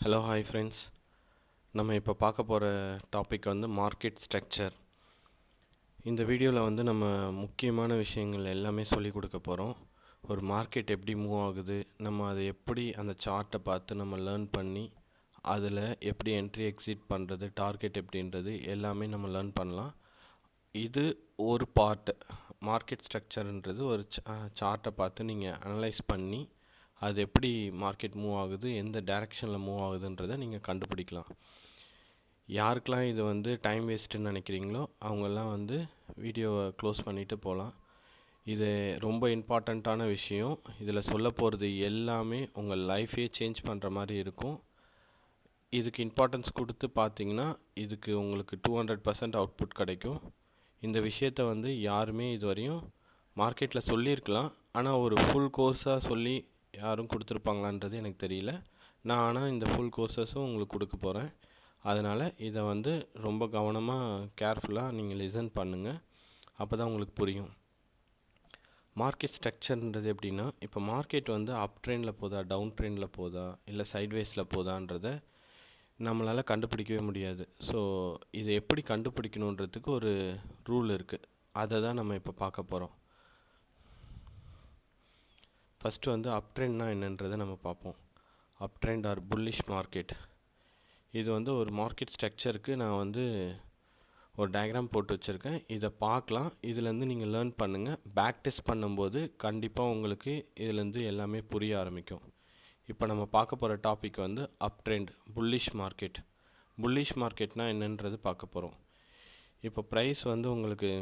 Hello hi friends. நம்ம இப்போ பார்க்க போகிற டாபிக் வந்து மார்க்கெட் ஸ்ட்ரக்சர். இந்த வீடியோவில் வந்து நம்ம முக்கியமான விஷயங்கள் எல்லாமே சொல்லி கொடுக்க போகிறோம். ஒரு மார்க்கெட் எப்படி மூவ் ஆகுது, நம்ம அதை எப்படி அந்த சார்ட்டை பார்த்து நம்ம லேர்ன் பண்ணி அதில் எப்படி என்ட்ரி எக்ஸிட் பண்ணுறது, டார்கெட் எப்படின்றது எல்லாமே நம்ம லேர்ன் பண்ணலாம். இது ஒரு பார்ட். மார்க்கெட் ஸ்ட்ரக்சர்ன்றது ஒரு சார்ட்டை பார்த்து நீங்கள் அனலைஸ் பண்ணி அது எப்படி மார்க்கெட் மூவ் ஆகுது, எந்த டைரெக்ஷனில் மூவ் ஆகுதுன்றதை நீங்கள் கண்டுபிடிக்கலாம். யாருக்கெல்லாம் இது வந்து டைம் வேஸ்ட்டுன்னு நினைக்கிறீங்களோ அவங்கெல்லாம் வந்து வீடியோவை க்ளோஸ் பண்ணிவிட்டு போகலாம். இது ரொம்ப இம்பார்ட்டண்ட்டான விஷயம். இதில் சொல்ல போகிறது எல்லாமே உங்கள் லைஃபே சேஞ்ச் பண்ணுற மாதிரி இருக்கும். இதுக்கு இம்பார்ட்டன்ஸ் கொடுத்து பார்த்தீங்கன்னா இதுக்கு உங்களுக்கு 200% அவுட்புட் கிடைக்கும். இந்த விஷயத்தை வந்து யாருமே இதுவரையும் மார்க்கெட்டில் சொல்லியிருக்கலாம், ஆனால் ஒரு ஃபுல் கோர்ஸாக சொல்லி யாரும் கொடுத்துருப்பாங்களான்றது எனக்கு தெரியல. நான் ஆனால் இந்த ஃபுல் கோர்சஸும் உங்களுக்கு கொடுக்க போகிறேன். அதனால் இதை வந்து ரொம்ப கவனமாக கேர்ஃபுல்லாக நீங்கள் லிசன் பண்ணுங்கள். அப்போ தான் உங்களுக்கு புரியும். மார்க்கெட் ஸ்ட்ரக்சர்ன்றது எப்படின்னா, இப்போ மார்க்கெட் வந்து அப் ட்ரெண்டில் போதா, டவுன் ட்ரெண்டில் போதா, இல்லை சைட்வேஸில் போதான்றதை நம்மளால் கண்டுபிடிக்கவே முடியாது. ஸோ இதை எப்படி கண்டுபிடிக்கணுன்றதுக்கு ஒரு ரூல் இருக்குது. அதை தான் நம்ம இப்போ பார்க்க போகிறோம். ஃபஸ்ட்டு வந்து அப் ட்ரெண்ட்னா என்னன்றதை நம்ம பார்ப்போம். அப் ட்ரெண்ட் ஆர் புல்லிஷ் மார்க்கெட். இது வந்து ஒரு மார்க்கெட் ஸ்ட்ரக்சருக்கு நான் வந்து ஒரு டயக்ராம் போட்டு வச்சுருக்கேன். இதை பார்க்கலாம். இதுலேருந்து நீங்கள் லேர்ன் பண்ணுங்கள். பேக் டெஸ்ட் பண்ணும்போது கண்டிப்பாக உங்களுக்கு இதுலேருந்து எல்லாமே புரிய ஆரம்பிக்கும். இப்போ நம்ம பார்க்க போகிற டாபிக் வந்து up trend, bullish market. Bullish மார்க்கெட்னால் என்னன்றது பார்க்க போகிறோம். இப்போ ப்ரைஸ் வந்து உங்களுக்கு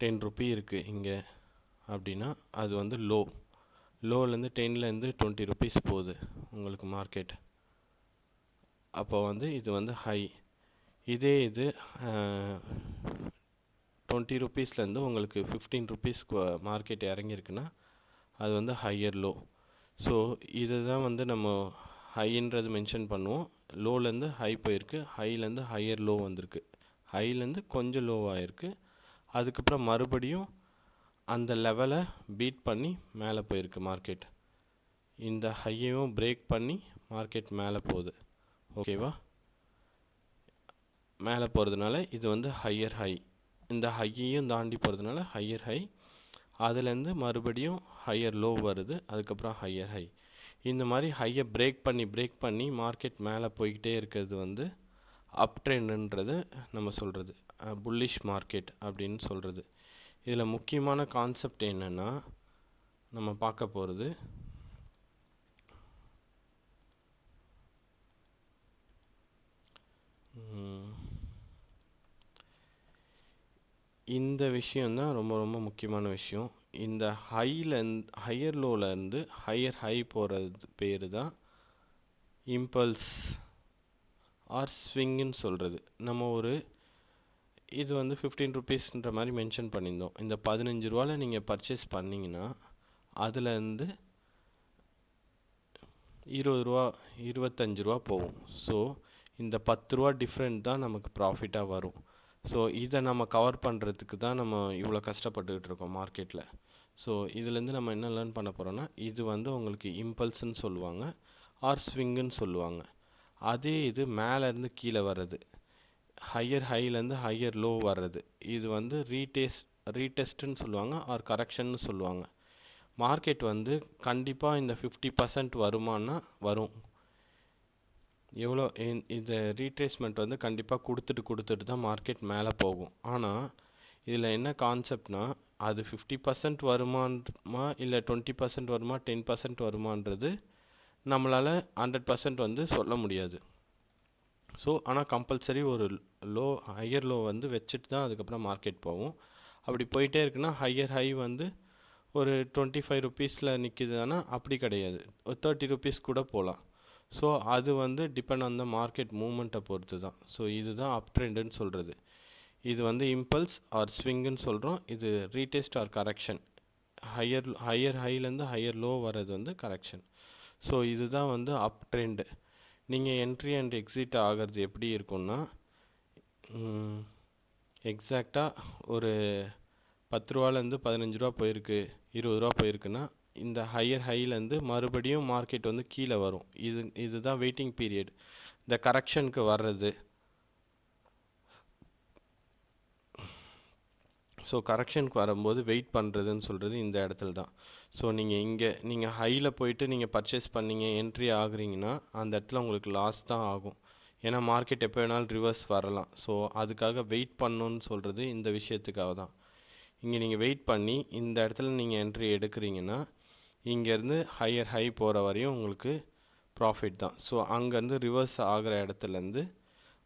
10 ரூபி இருக்குது இங்கே அப்படின்னா அது வந்து லோலேருந்து 10லேருந்து 20 ருபீஸ் போகுது உங்களுக்கு மார்க்கெட். அப்போ வந்து இது வந்து ஹை. இதே இது 20 ருபீஸ்லேருந்து உங்களுக்கு 15 ருபீஸ் மார்க்கெட் இறங்கியிருக்குன்னா அது வந்து ஹையர் லோ. ஸோ இது தான் வந்து நம்ம ஹைன்றது மென்ஷன் பண்ணுவோம். லோலேருந்து ஹை போயிருக்கு, ஹைலேருந்து ஹையர் லோ வந்திருக்கு, ஹைலேருந்து கொஞ்சம் லோவாகிருக்கு, அதுக்கப்புறம் மறுபடியும் அந்த லெவலை பீட் பண்ணி மேலே போயிருக்கு மார்க்கெட். இந்த ஹையையும் பிரேக் பண்ணி மார்க்கெட் மேலே போகுது. ஓகேவா? மேலே போகிறதுனால இது வந்து ஹையர் ஹை. இந்த ஹையையும் தாண்டி போகிறதுனால ஹையர் ஹை. அதுலேருந்து மறுபடியும் ஹையர் லோ வருது, அதுக்கப்புறம் ஹையர் ஹை. இந்த மாதிரி ஹையை பிரேக் பண்ணி மார்க்கெட் மேலே போய்கிட்டே இருக்கிறது வந்து அப் ட்ரெண்டுன்றது நம்ம சொல்கிறது, புல்லிஷ் மார்க்கெட் அப்படின்னு சொல்கிறது. இதில் முக்கியமான கான்செப்ட் என்னென்னா, நம்ம பார்க்க போகிறது இந்த விஷயந்தான் ரொம்ப ரொம்ப முக்கியமான விஷயம். இந்த ஹையர் லோலேருந்து ஹையர் ஹை போகிறது பேர் தான் இம்பல்ஸ் ஆர் ஸ்விங்குன்னு சொல்கிறது. நம்ம ஒரு இது வந்து 15 ருபீஸ்ன்ற மாதிரி மென்ஷன் பண்ணியிருந்தோம். இந்த 15 ரூபாவில் நீங்கள் பர்ச்சேஸ் பண்ணிங்கன்னா அதுலேருந்து 20 ரூபா 25 ரூபா போகும். ஸோ இந்த 10 ரூபா டிஃப்ரெண்ட் தான் நமக்கு ப்ராஃபிட்டாக வரும். ஸோ இதை நம்ம கவர் பண்ணுறதுக்கு தான் நம்ம இவ்வளோ கஷ்டப்பட்டுக்கிட்டு இருக்கோம் மார்க்கெட்டில். ஸோ இதுலேருந்து நம்ம என்ன லேர்ன் பண்ண போகிறோன்னா, இது வந்து உங்களுக்கு இம்பல்ஸ்ன்னு சொல்லுவாங்க ஆர் ஸ்விங்குன்னு சொல்லுவாங்க. அதே இது மேலேருந்து கீழே வர்றது, ஹையர் ஹைலேருந்து ஹையர் லோ வர்றது, இது வந்து ரீடெஸ்ட்டுன்னு சொல்லுவாங்க ஆர் கரெக்ஷன்னு சொல்லுவாங்க. மார்க்கெட் வந்து கண்டிப்பாக இந்த 50% வருமானா வரும். எவ்வளோ இந்த ரீட்ரேஸ்மெண்ட் வந்து கண்டிப்பாக கொடுத்துட்டு தான் மார்க்கெட் மேலே போகும். ஆனால் இதில் என்ன கான்செப்ட்னா, அது 50% வருமானமா இல்லை 20% வருமா 10% வருமானது நம்மளால் 100% வந்து சொல்ல முடியாது. ஸோ ஆனால் கம்பல்சரி ஒரு ஹையர் லோ வந்து வச்சுட்டு தான் அதுக்கப்புறம் மார்க்கெட் போகும். அப்படி போயிட்டே இருக்குன்னா ஹையர் ஹை வந்து ஒரு 25 ருபீஸில் நிற்கிதுன்னா அப்படி கிடையாது, ஒரு 30 ருபீஸ் கூட போகலாம். ஸோ அது வந்து டிபெண்ட் ஆன் த மார்க்கெட் மூமெண்ட்டை பொறுத்து தான். ஸோ இதுதான் அப் ட்ரெண்டுன்னு சொல்கிறது. இது வந்து இம்பல்ஸ் ஆர் ஸ்விங்குன்னு சொல்கிறோம். இது ரீடெஸ்ட் ஆர் கரெக்ஷன். ஹையர் ஹைலேருந்து ஹையர் லோ வர்றது வந்து கரெக்ஷன். ஸோ இதுதான் வந்து அப் ட்ரெண்டு. நீங்கள் என்ட்ரி அண்ட் எக்ஸிட் ஆகிறது எப்படி இருக்குன்னா, எக்ஸாக்டாக ஒரு 10 ரூபாலேருந்து 15 ரூபா போயிருக்கு, 20 ரூபா போயிருக்குன்னா இந்த ஹையர் ஹைலேருந்து மறுபடியும் மார்க்கெட் வந்து கீழே வரும். இதுதான் வெயிட்டிங் பீரியட், இந்த கரெக்ஷனுக்கு வர்றது. ஸோ கரெக்ஷனுக்கு வரும்போது வெயிட் பண்ணுறதுன்னு சொல்கிறது இந்த இடத்துல தான். ஸோ நீங்கள் ஹையில் போயிட்டு நீங்கள் பர்ச்சேஸ் பண்ணீங்க, என்ட்ரி ஆகுறீங்கன்னா அந்த இடத்துல உங்களுக்கு லாஸ் தான் ஆகும். ஏன்னா மார்க்கெட் எப்போ வேணாலும் ரிவர்ஸ் வரலாம். ஸோ அதுக்காக வெயிட் பண்ணணுன்னு சொல்கிறது இந்த விஷயத்துக்காக தான். இங்கே நீங்கள் வெயிட் பண்ணி இந்த இடத்துல நீங்கள் என்ட்ரி எடுக்கிறீங்கன்னா இங்கேருந்து ஹையர் ஹை போகிற வரையும் உங்களுக்கு ப்ராஃபிட் தான். ஸோ அங்கேருந்து ரிவர்ஸ் ஆகிற இடத்துலேருந்து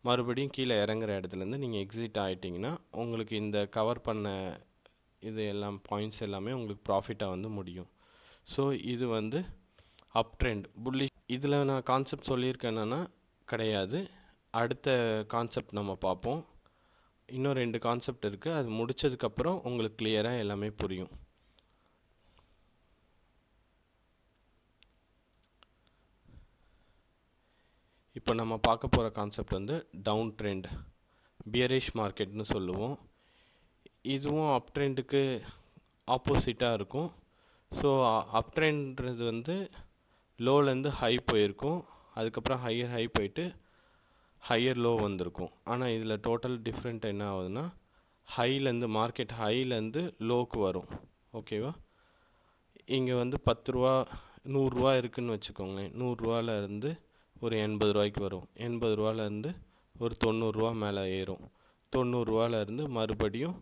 மறுபடியும் கீழே இறங்குற இடத்துலேருந்து நீங்கள் எக்ஸிட் ஆகிட்டிங்கன்னா உங்களுக்கு இந்த கவர் பண்ண இது எல்லாம் பாயிண்ட்ஸ் எல்லாமே உங்களுக்கு ப்ராஃபிட்டாக வந்து முடியும். ஸோ இது வந்து அப் ட்ரெண்ட் புல்லிஷ். இதில் நான் கான்செப்ட் சொல்லியிருக்கேன் என்னென்னா கிடையாது. அடுத்த கான்செப்ட் நம்ம பார்ப்போம். இன்னும் 2 கான்செப்ட் இருக்குது. அது முடித்ததுக்கப்புறம் உங்களுக்கு கிளியராக எல்லாமே புரியும். இப்போ நம்ம பார்க்க போகிற கான்செப்ட் வந்து டவுன் ட்ரெண்ட், பியரிஷ் மார்க்கெட்னு சொல்லுவோம். இதுவும் அப் ட்ரெண்டுக்கு ஆப்போசிட்டாக இருக்கும். ஸோ அப் ட்ரெண்ட்றது வந்து லோலேருந்து ஹை போயிருக்கும், அதுக்கப்புறம் ஹையர் ஹை போயிட்டு ஹையர் லோ வந்திருக்கும். ஆனால் இதில் டோட்டல் டிஃப்ரெண்ட் என்ன ஆகுதுன்னா ஹைலேருந்து மார்க்கெட் ஹைலேருந்து லோக்கு வரும். ஓகேவா? இங்கே வந்து 10 ரூபா 100 ரூபா இருக்குதுன்னு வச்சுக்கோங்களேன். 100 ரூபாலேருந்து ஒரு 80 ரூபாய்க்கு வரும். 80 ரூபாலேருந்து ஒரு 90 ரூபா மேலே ஏறும். 90 ரூபாலேருந்து மறுபடியும்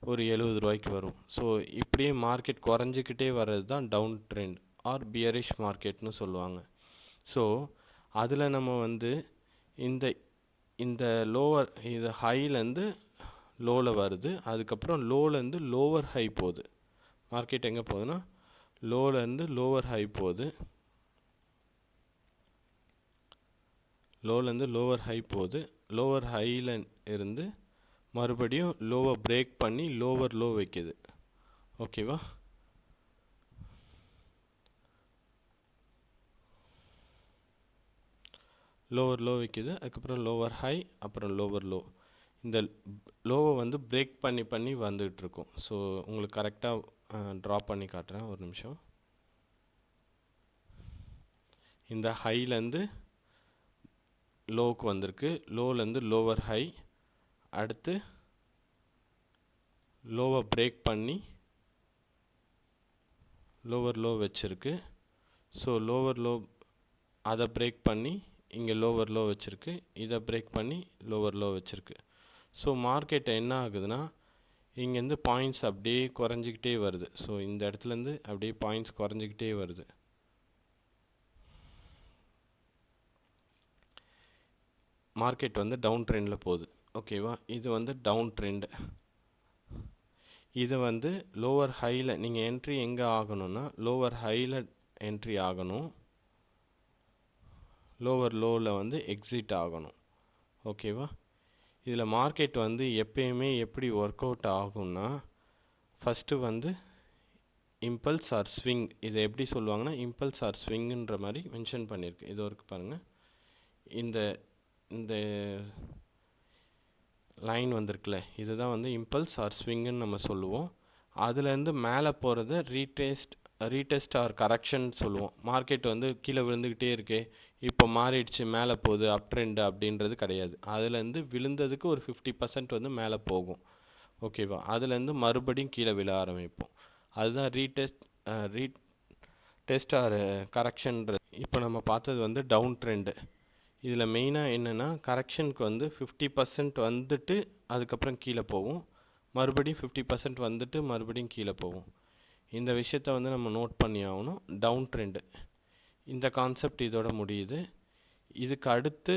ஒரு 70 ரூபாய்க்கு வரும். ஸோ இப்படியே மார்க்கெட் குறைஞ்சிக்கிட்டே வர்றது தான் டவுன் ட்ரெண்ட் ஆர் பியரிஷ் மார்க்கெட்னு சொல்லுவாங்க. ஸோ அதில் நம்ம வந்து இந்த இந்த லோவர் இது ஹைலேருந்து லோவில் வருது, அதுக்கப்புறம் லோலேருந்து லோவர் ஹை போகுது. மார்க்கெட் எங்கே போகுதுன்னா லோலேருந்து லோவர் ஹை போகுது, லோலேருந்து லோவர் ஹை போகுது. லோவர் ஹையில் இருந்து மறுபடியும் லோவை பிரேக் பண்ணி லோவர் லோ வைக்குது. ஓகேவா? லோவர் லோ வைக்குது, அதுக்கப்புறம் லோவர் ஹை, அப்புறம் லோவர் லோ. இந்த லோவை வந்து பிரேக் பண்ணி வந்துகிட்ருக்கும். ஸோ உங்களுக்கு கரெக்டாக ட்ரா பண்ணி காட்டுறேன், ஒரு நிமிஷம். இந்த ஹைலேருந்து லோவுக்கு வந்திருக்கு, லோலேருந்து லோவர் ஹை, அடுத்து லோவை பிரேக் பண்ணி லோவர் லோ வச்சுருக்கு. ஸோ லோவர் லோ அதை பிரேக் பண்ணி இங்கே லோவர் லோ வச்சுருக்கு, இதை பிரேக் பண்ணி லோவர் லோ வச்சுருக்கு. ஸோ மார்க்கெட் என்ன ஆகுதுன்னா இங்கேருந்து பாயிண்ட்ஸ் அப்படியே குறைஞ்சிக்கிட்டே வருது. ஸோ இந்த இடத்துலேருந்து அப்படியே பாயிண்ட்ஸ் குறைஞ்சிக்கிட்டே வருது. மார்க்கெட் வந்து டவுன் ட்ரெண்டில் போகுது. ஓகேவா? இது வந்து டவுன் ட்ரெண்டு. இது வந்து லோவர் ஹையில் நீங்கள் என்ட்ரி எங்கே ஆகணும்னா லோவர் ஹையில் என்ட்ரி ஆகணும், லோவர் லோவில் வந்து எக்ஸிட் ஆகணும். ஓகேவா? இதில் மார்க்கெட் வந்து எப்பயுமே எப்படி ஒர்க் அவுட் ஆகும்னா ஃபஸ்ட்டு வந்து இம்பல்ஸ் ஆர் ஸ்விங். இதை எப்படி சொல்லுவாங்கன்னா இம்பல்ஸ் ஆர் ஸ்விங்குன்ற மாதிரி மென்ஷன் பண்ணியிருக்கு. இது வரைக்கும் பாருங்கள். இந்த இந்த லைன் வந்திருக்குல்ல, இதுதான் வந்து இம்பல்ஸ் ஆர் ஸ்விங்குன்னு நம்ம சொல்லுவோம். அதுலேருந்து மேலே போகிறத ரீடெஸ்ட் ஆர் கரெக்ஷன் சொல்லுவோம். மார்க்கெட் வந்து கீழே விழுந்துக்கிட்டே இருக்கே, இப்போ மாறிடுச்சு மேலே போகுது அப் ட்ரெண்டு அப்படின்றது கிடையாது. அதுலேருந்து விழுந்ததுக்கு ஒரு 50% வந்து மேலே போகும். ஓகேவா? அதுலேருந்து மறுபடியும் கீழே விழ ஆரம்பிப்போம். அதுதான் ரீடெஸ்ட் ஆர் கரெக்ஷன்றது. இப்போ நம்ம பார்த்தது வந்து டவுன் ட்ரெண்டு. இதில் மெயினாக என்னென்னா கரெக்ஷனுக்கு வந்து 50% வந்துட்டு அதுக்கப்புறம் கீழே போகும், மறுபடியும் 50% வந்துட்டு மறுபடியும் கீழே போகும். இந்த விஷயத்தை வந்து நம்ம நோட் பண்ணி ஆகணும். டவுன் ட்ரெண்டு இந்த கான்செப்ட் இதோட முடியுது. இதுக்கு அடுத்து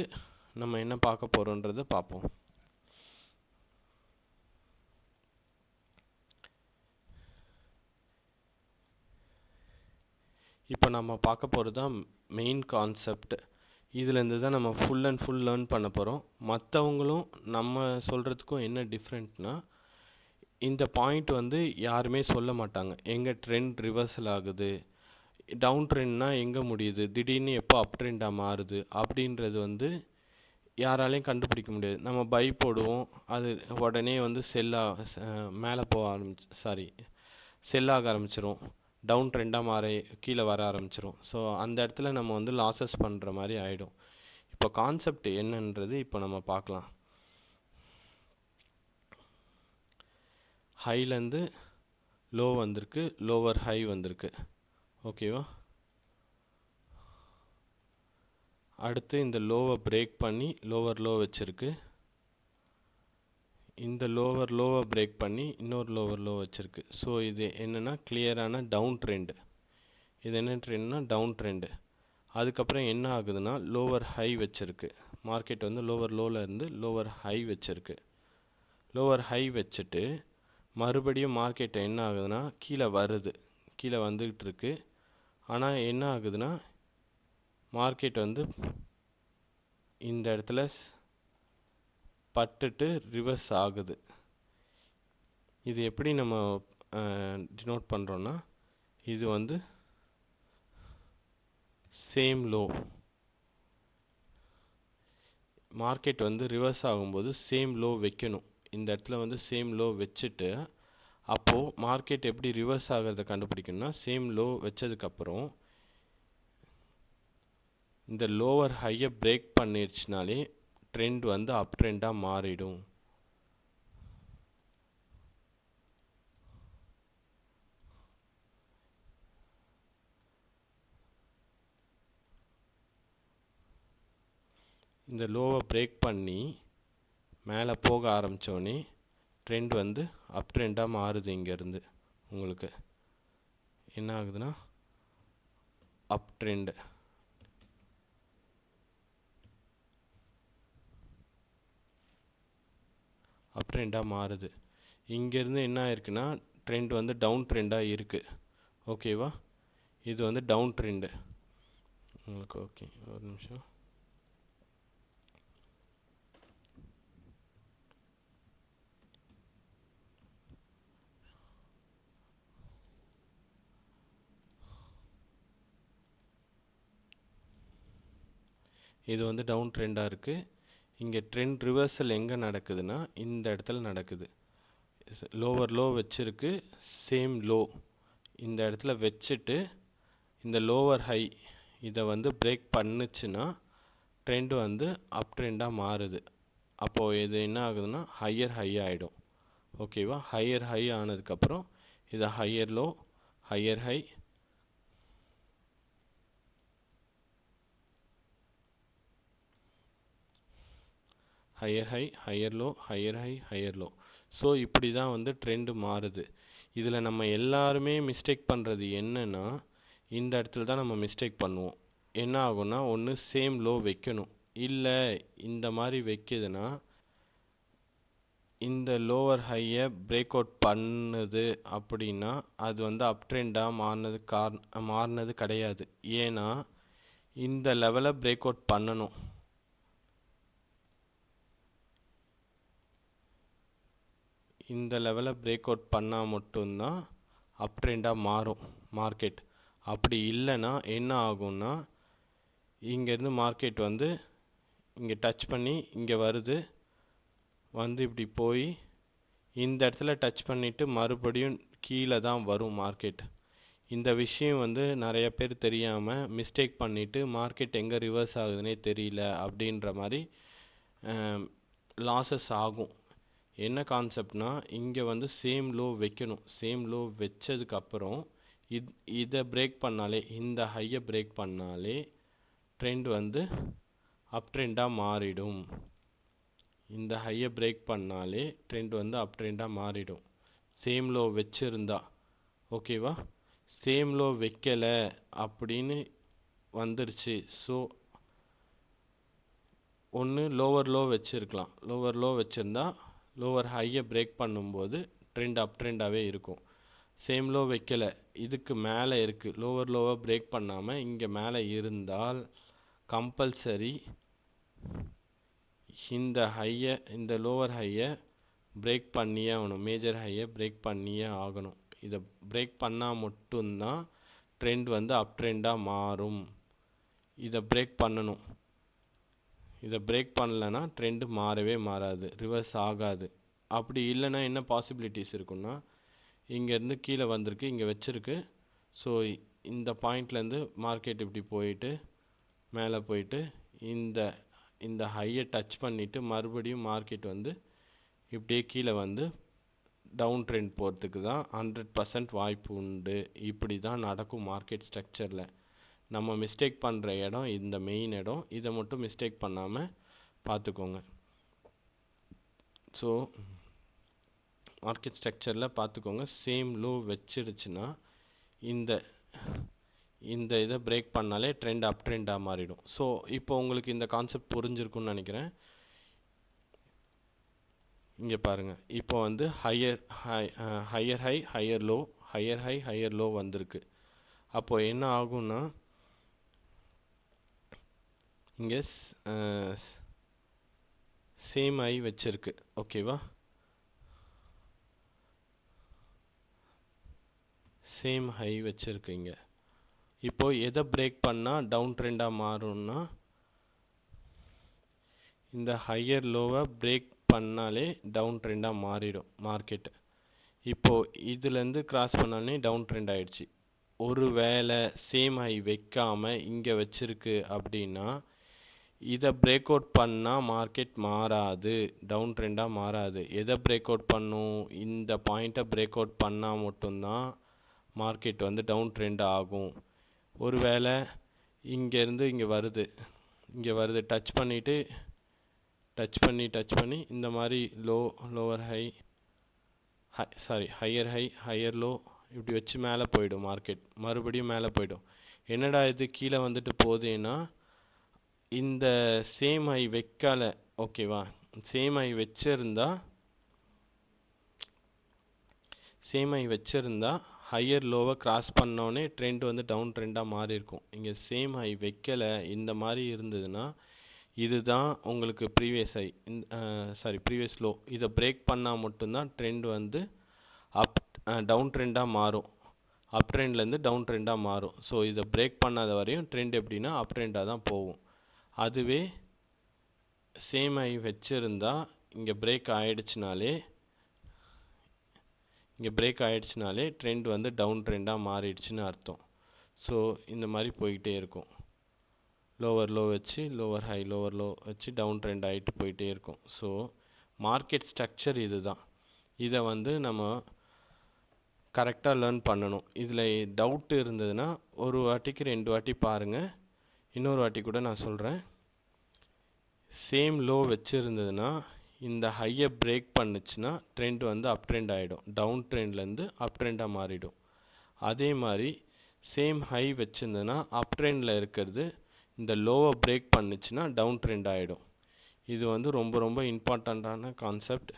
நம்ம என்ன பார்க்க போகிறோன்றதை பார்ப்போம். இப்போ நம்ம பார்க்க போகிறது தான் மெயின் கான்செப்ட். இதுலேருந்து தான் நம்ம ஃபுல் அண்ட் ஃபுல் லேர்ன் பண்ண போகிறோம். மற்றவங்களும் நம்ம சொல்கிறதுக்கும் என்ன டிஃப்ரெண்ட்னா இந்த பாயிண்ட் வந்து யாருமே சொல்ல மாட்டாங்க. எங்கே ட்ரெண்ட் ரிவர்சல் ஆகுது, டவுன் ட்ரெண்ட்னா எங்கே முடியுது, திடீர்னு எப்போ அப் ட்ரெண்டாக மாறுது அப்படின்றது வந்து யாராலையும் கண்டுபிடிக்க முடியாது. நம்ம பை போடுவோம், அது உடனே வந்து மேலே போக செல்லாக ஆரம்பிச்சிரும். டவுன் ட்ரெண்டாக கீழே வர ஆரம்பிச்சிரும். ஸோ அந்த இடத்துல நம்ம வந்து லாஸஸ் பண்ணுற மாதிரி ஆகிடும். இப்போ கான்செப்ட் என்னன்றது இப்போ நம்ம பார்க்கலாம். ஹைலேருந்து லோ வந்திருக்கு, லோவர் ஹை வந்திருக்கு. ஓகேவா? அடுத்து இந்த லோவை பிரேக் பண்ணி லோவர் லோ வச்சுருக்கு. இந்த லோவர் லோவை பிரேக் பண்ணி இன்னொரு லோவர் லோ வச்சுருக்கு. ஸோ இது என்னென்னா கிளியரான டவுன் ட்ரெண்டு. இது என்ன ட்ரெண்ட்னா டவுன் ட்ரெண்டு. அதுக்கப்புறம் என்ன ஆகுதுன்னா லோவர் ஹை வச்சுருக்கு. மார்க்கெட் வந்து லோவர் லோவில் இருந்து லோவர் ஹை வச்சுருக்கு. லோவர் ஹை வச்சுட்டு மறுபடியும் மார்க்கெட் என்ன ஆகுதுன்னா கீழே வருது, கீழே வந்துக்கிட்டு இருக்கு. ஆனால் என்ன ஆகுதுன்னா மார்க்கெட் வந்து இந்த இடத்துல பட்டுட்டு ரிவர்ஸ் ஆகுது. இது எப்படி நம்ம டினோட் பண்ணுறோன்னா, இது வந்து சேம் லோ. மார்க்கெட் வந்து ரிவர்ஸ் ஆகும்போது சேம் லோ வைக்கணும். இந்த இடத்துல வந்து சேம் லோ வச்சுட்டு அப்போது மார்க்கெட் எப்படி ரிவர்ஸ் ஆகிறத கண்டுபிடிக்கணும்னா, சேம் லோ வச்சதுக்கப்புறம் இந்த லோவர் ஹையை பிரேக் பண்ணிடுச்சுனாலே ட்ரெண்ட் வந்து அப் ட்ரெண்டாக மாறிடும். இந்த லோவை பிரேக் பண்ணி மேலே போக ஆரம்பித்தோடனே ட்ரெண்ட் வந்து அப் ட்ரெண்டாக மாறுது. இங்கேருந்து உங்களுக்கு என்ன ஆகுதுன்னா அப் ட்ரெண்டு. அப் ட்ரெண்டாக மாறுது. இங்கேருந்து என்ன ஆயிருக்குன்னா ட்ரெண்ட் வந்து டவுன் ட்ரெண்டாக இருக்குது. ஓகேவா? இது வந்து டவுன் ட்ரெண்டு உங்களுக்கு. ஓகே, ஒரு நிமிஷம். இது வந்து டவுன் ட்ரெண்டாக இருக்குது. இங்கே ட்ரெண்ட் ரிவர்சல் எங்கே நடக்குதுன்னா இந்த இடத்துல நடக்குது. லோவர் லோ வச்சுருக்கு, சேம் லோ இந்த இடத்துல வச்சுட்டு இந்த லோவர் ஹை இதை வந்து பிரேக் பண்ணுச்சுன்னா ட்ரெண்ட் வந்து அப் ட்ரெண்டாக மாறுது. அப்போது இது என்ன ஆகுதுன்னா ஹையர் ஹை ஆகிடும். ஓகேவா? ஹையர் ஹை ஆனதுக்கப்புறம் இது higher low, higher high, higher high, higher low, higher high, higher low. So இப்படி தான் வந்து ட்ரெண்டு மாறுது. இதில் நம்ம எல்லாருமே மிஸ்டேக் பண்ணுறது என்னென்னா, இந்த இடத்துல தான் நம்ம மிஸ்டேக் பண்ணுவோம். என்ன ஆகும்னா, ஒன்று சேம் லோ வைக்கணும், இல்லை இந்த மாதிரி வைக்கிதுன்னா இந்த லோவர் ஹையை பிரேக் அவுட் பண்ணுது அப்படின்னா அது வந்து அப் ட்ரெண்டாக மாறினது கிடையாது. ஏன்னா இந்த லெவலை பிரேக் அவுட் பண்ணணும். இந்த லெவலை பிரேக் அவுட் பண்ணால் மட்டும்தான் அப் ட்ரெண்டாக மாறும் மார்க்கெட். அப்படி இல்லைன்னா என்ன ஆகும்னா, இங்கேருந்து மார்க்கெட் வந்து இங்கே டச் பண்ணி இங்கே வருது, வந்து இப்படி போய் இந்த இடத்துல டச் பண்ணிவிட்டு மறுபடியும் கீழே தான் வரும் மார்க்கெட். இந்த விஷயம் வந்து நிறைய பேர் தெரியாமல் மிஸ்டேக் பண்ணிவிட்டு மார்க்கெட் எங்கே ரிவர்ஸ் ஆகுதுன்னே தெரியல அப்படின்ற மாதிரி லாஸஸ் ஆகும். என்ன கான்செப்ட்னா, இங்கே வந்து சேம் லோ வைக்கணும். சேம் லோ வச்சதுக்கப்புறம் இதை பிரேக் பண்ணாலே, இந்த ஹையை பிரேக் பண்ணாலே ட்ரெண்ட் வந்து அப் ட்ரெண்டாக மாறிடும். இந்த ஹையை பிரேக் பண்ணாலே ட்ரெண்ட் வந்து அப் ட்ரெண்டாக மாறிடும், சேம் லோ வச்சுருந்தா. ஓகேவா? சேம் லோ வைக்கலை அப்படின்னு வந்துருச்சு. ஸோ ஒன்று லோவர் லோ வச்சுருக்கலாம். லோவர் லோ வச்சுருந்தா லோவர் ஹையை பிரேக் பண்ணும்போது ட்ரெண்ட் அப் ட்ரெண்டாகவே இருக்கும். சேம் லோ வைக்கலை, இதுக்கு மேலே இருக்குது, லோவர் லோவை பிரேக் பண்ணாமல் இங்கே மேலே இருந்தால் கம்பல்சரி இந்த லோவர் ஹையை பிரேக் பண்ணியே ஆகணும். மேஜர் ஹையை பிரேக் பண்ணியே ஆகணும். இதை பிரேக் பண்ணால் மட்டும்தான் ட்ரெண்ட் வந்து அப் ட்ரெண்டாக மாறும். இதை பிரேக் பண்ணணும். இதை பிரேக் பண்ணலைன்னா ட்ரெண்டு மாறவே மாறாது, ரிவர்ஸ் ஆகாது. அப்படி இல்லைன்னா என்ன பாசிபிலிட்டிஸ் இருக்குன்னா, இங்கேருந்து கீழே வந்திருக்கு, இங்கே வச்சுருக்கு, ஸோ இந்த பாயிண்ட்லேருந்து மார்க்கெட் இப்படி போயிட்டு மேலே போயிட்டு இந்த இந்த ஹையை டச் பண்ணிவிட்டு மறுபடியும் மார்க்கெட் வந்து இப்படியே கீழே வந்து டவுன் ட்ரெண்ட் போகிறதுக்கு தான் 100% வாய்ப்பு உண்டு. இப்படி தான் நடக்கும் மார்க்கெட் ஸ்ட்ரக்சரில். நம்ம மிஸ்டேக் பண்ணுற இடம் இந்த மெயின் இடம், இதை மட்டும் மிஸ்டேக் பண்ணாமல் பார்த்துக்கோங்க. ஸோ மார்க்கெட் ஸ்ட்ரக்சரில் பார்த்துக்கோங்க, சேம் லோ வச்சிருச்சுன்னா இந்த இந்த இதை பிரேக் பண்ணாலே ட்ரெண்ட் அப் ட்ரெண்டாக மாறிடும். ஸோ இப்போ உங்களுக்கு இந்த கான்செப்ட் புரிஞ்சிருக்குன்னு நினைக்கிறேன். இங்கே பாருங்கள், இப்போ வந்து ஹையர் ஹை ஹையர் லோ வந்திருக்கு. அப்போது என்ன ஆகும்னா இங்கே சேம் ஹை வச்சிருக்கு. ஓகேவா, சேம் ஹை வச்சிருக்கு. இங்கே இப்போது எதை பிரேக் பண்ணால் டவுன் ட்ரெண்டாக மாறும்னா இந்த ஹையர் லோவை பிரேக் பண்ணாலே டவுன் ட்ரெண்டாக மாறிடும் மார்க்கெட்டு. இப்போது இதுலேருந்து கிராஸ் பண்ணாலே டவுன் ட்ரெண்ட் ஆகிடுச்சு. ஒரு வேளை சேம் ஹை வைக்காமல் இங்கே வச்சிருக்கு அப்படின்னா இதை பிரேக் அவுட் பண்ணால் மார்க்கெட் மாறாது, டவுன் ட்ரெண்டாக மாறாது. எதை பிரேக் அவுட் பண்ணும், இந்த பாயிண்ட்டை பிரேக் அவுட் பண்ணால் மட்டும்தான் மார்க்கெட் வந்து டவுன் ட்ரெண்ட் ஆகும். ஒரு வேளை இங்கேருந்து இங்கே வருது டச் பண்ணி இந்த மாதிரி லோவர் ஹையர் லோ இப்படி வச்சு மேலே போயிடும் மார்க்கெட், மறுபடியும் மேலே போயிடும். என்னடா இது கீழே வந்துட்டு போகுதுன்னா இந்த சேம் ஹை வைக்கல. ஓகேவா, சேம் ஹை வச்சிருந்தா ஹையர் லோவை கிராஸ் பண்ணோன்னே ட்ரெண்ட் வந்து டவுன் ட்ரெண்டாக மாறி இருக்கும். இங்கே சேம் ஹை வைக்கலை, இந்த மாதிரி இருந்ததுன்னா இதுதான் உங்களுக்கு ப்ரீவியஸ் லோ. இதை பிரேக் பண்ணால் மட்டும்தான் ட்ரெண்ட் வந்து டவுன் ட்ரெண்டாக மாறும், அப் ட்ரெண்ட்லேருந்து டவுன் ட்ரெண்டாக மாறும். ஸோ இதை பிரேக் பண்ணாத வரையும் ட்ரெண்ட் எப்படின்னா அப் ட்ரெண்டாக தான் போகும். அதுவே சேம் ஹை வச்சுருந்தா இங்கே பிரேக் ஆகிடுச்சினாலே ட்ரெண்ட் வந்து டவுன் ட்ரெண்டாக மாறிடுச்சுன்னு அர்த்தம். ஸோ இந்த மாதிரி போய்கிட்டே இருக்கும். லோவர் லோ வச்சு டவுன் ட்ரெண்ட் ஆகிட்டு போயிட்டே இருக்கும். ஸோ மார்க்கெட் ஸ்ட்ரக்சர் இது தான். இதை வந்து நம்ம கரெக்டாக லேர்ன் பண்ணணும். இதில் டவுட் இருந்ததுன்னா ஒரு வாட்டிக்கு 2 வாட்டி பாருங்கள். இன்னொரு வாட்டி கூட நான் சொல்கிறேன். சேம் லோ வச்சுருந்ததுன்னா இந்த ஹையை பிரேக் பண்ணுச்சுன்னா ட்ரெண்ட் வந்து அப் ட்ரெண்ட் ஆகிடும், டவுன் ட்ரெண்ட்லேருந்து அப் ட்ரெண்டாக மாறிடும். அதே மாதிரி சேம் ஹை வச்சுருந்ததுன்னா அப் ட்ரெண்டில் இருக்கிறது இந்த லோவை பிரேக் பண்ணுச்சுன்னா டவுன் ட்ரெண்ட் ஆகிடும். இது வந்து ரொம்ப ரொம்ப இம்பார்ட்டண்ட்டான கான்செப்ட்.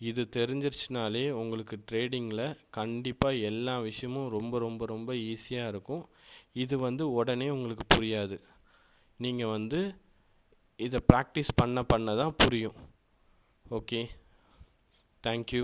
இது தெரிஞ்சிருச்சுனாலே உங்களுக்கு ட்ரேடிங்கில் கண்டிப்பாக எல்லா விஷயமும் ரொம்ப ரொம்ப ரொம்ப ஈஸியாக இருக்கும். இது வந்து உடனே உங்களுக்கு புரியாது, நீங்கள் வந்து இதை ப்ராக்டிஸ் பண்ண தான் புரியும். Okay, thank you.